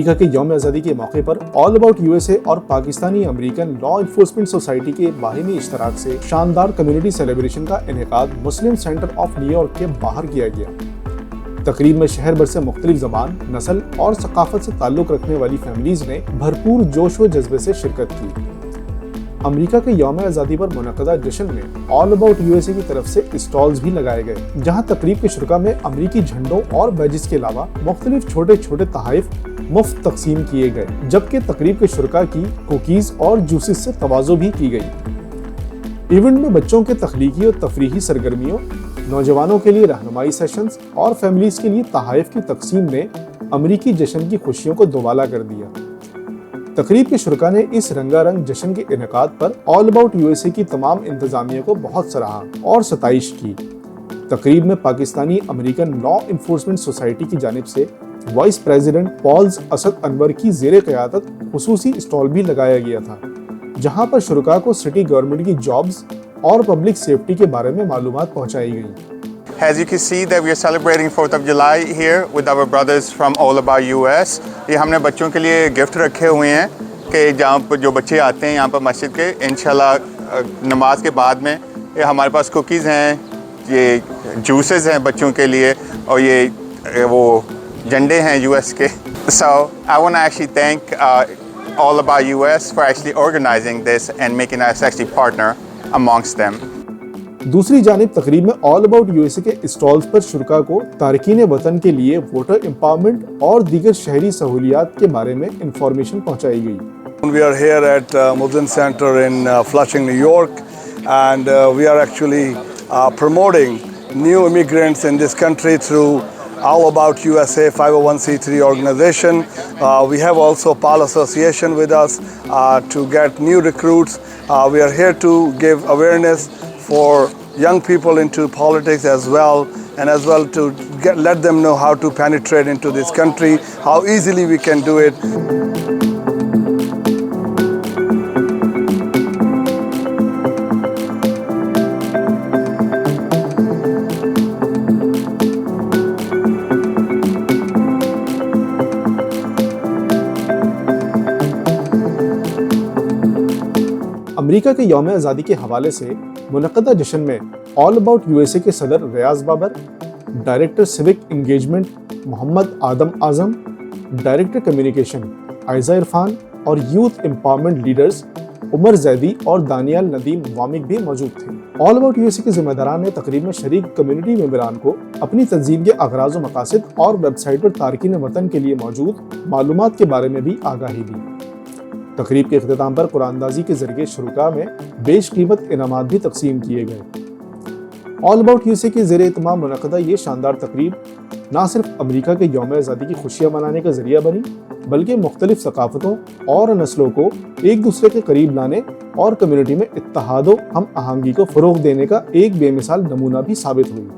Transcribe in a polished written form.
America के यौम आज़ादी के मौके पर ऑल अबाउट यूएसए और Pakistani American law enforcement society के बाहिमी इश्तराक से शानदार कम्युनिटी सेलिब्रेशन का इनेकाद मुस्लिम सेंटर ऑफ न्यूयॉर्क के बाहर किया गया। तकरीब में शहर भर से मुख्तलिफ ज़बान, नस्ल और सकाफत से ताल्लुक़ रखने वाली फैमिलीज ने भरपूर जोश व जज्बे से शिरकत की। अमेरिका के यौम आज़ादी पर मुनक़दा जश्न में ऑल अबाउट यूएसए की तरफ से स्टॉल्स भी लगाए गए, जहां तकरीब के शुरा में अमेरिकी झंडों और बैजेस के अलावा मुख्तलिफ छोटे छोटे तोहफ़े मुफ्त तकसीम किए गए, जबकि तकरीब के शुरा की कुकीज़ और जूसेस से तवाज़ो भी की गई। इवेंट में बच्चों के तख्लीकी और तफरीही सरगर्मियों, नौजवानों के लिए रहनुमाई सेशंस और फैमिलीज के लिए तोहफ़े की तकसीम ने अमेरिकी जश्न की खुशियों को दोबाला कर दिया। तकरीब के शुरा ने इस रंगारंग जश्न के इनेकाद पर ऑल अबाउट यूएसए की तमाम इंतजामिया को बहुत सराहा और सताइश की। तकरीब में Pakistani American law enforcement society की जानिब से वाइस प्रेसिडेंट पॉल्स असद अनवर की ज़ेरे क़यादत खुसूसी स्टॉल भी लगाया गया था, जहां पर शुरा को सिटी गवर्नमेंट की जॉब्स और पब्लिक सेफ्टी के बारे में मालूमात पहुंचाई गई। As you can see that we are celebrating 4th of July here with our brothers from All About US। ये हमने बच्चों के लिए गिफ्ट रखे हुए हैं कि जहाँ पर जो बच्चे आते हैं यहाँ पर मस्जिद के, इंशाल्लाह नमाज के बाद में ये हमारे पास कुकीज़ हैं, ये जूसेस हैं बच्चों के लिए, और ये वो झंडे हैं US के। So I want to actually thank All About US for actually organizing this and making us actually partner amongst them। दूसरी जानिब तकरीब में ऑल अबाउट यूएसए के स्टॉल्स पर शुरा को तारकीन वतन के लिए वोटर एम्पावरमेंट और दीगर शहरी सहूलियात के बारे में इंफॉर्मेशन पहुंचाई गई। We are here at Muslim Center in Flushing, New York, and we are actually promoting new immigrants in this country through All About USA 501c3 organization. We have also PAL Association with us to get new recruits. We are here to give awareness for young people into politics as well, and as well to let them know how to penetrate into this country, how easily we can do it. America के यौम आज़ादी के हवाले से मुनक़दा जश्न में all about USA के सदर Riaz Babar, director civic engagement Mohammad Adam Azam, director communication Aiza Irfan और youth empowerment leaders Umar Zaidi और दानियाल नदीम वामिक भी मौजूद थे। ऑल अबाउट यूएसए के जिम्मेदारान ने तकरीब में शरीक कम्युनिटी मेंबरान को अपनी तंजीम के अगराज़ व मकासद और वेबसाइट पर तारकीन वतन के लिए मौजूद मालूमात के बारे में भी आगाही दी। तकरीब के इख्तिताम पर कुरानंदाजी के जरिए शुरा में बेशकीमत इनामात भी तकसीम किए गए। ऑल अबाउट यूएसए के ज़ेरे इत्माम मुनक़दा ये शानदार तकरीब न सिर्फ अमेरिका के यौम आज़ादी की खुशियाँ मनाने का जरिया बनी, बल्कि मुख्तलिफ सकाफ़तों और नस्लों को एक दूसरे के करीब लाने और कम्युनिटी में इत्तेहाद व हम आहंगी को फ़रोग़ देने का एक बेमिसाल नमूना भी साबित हुई।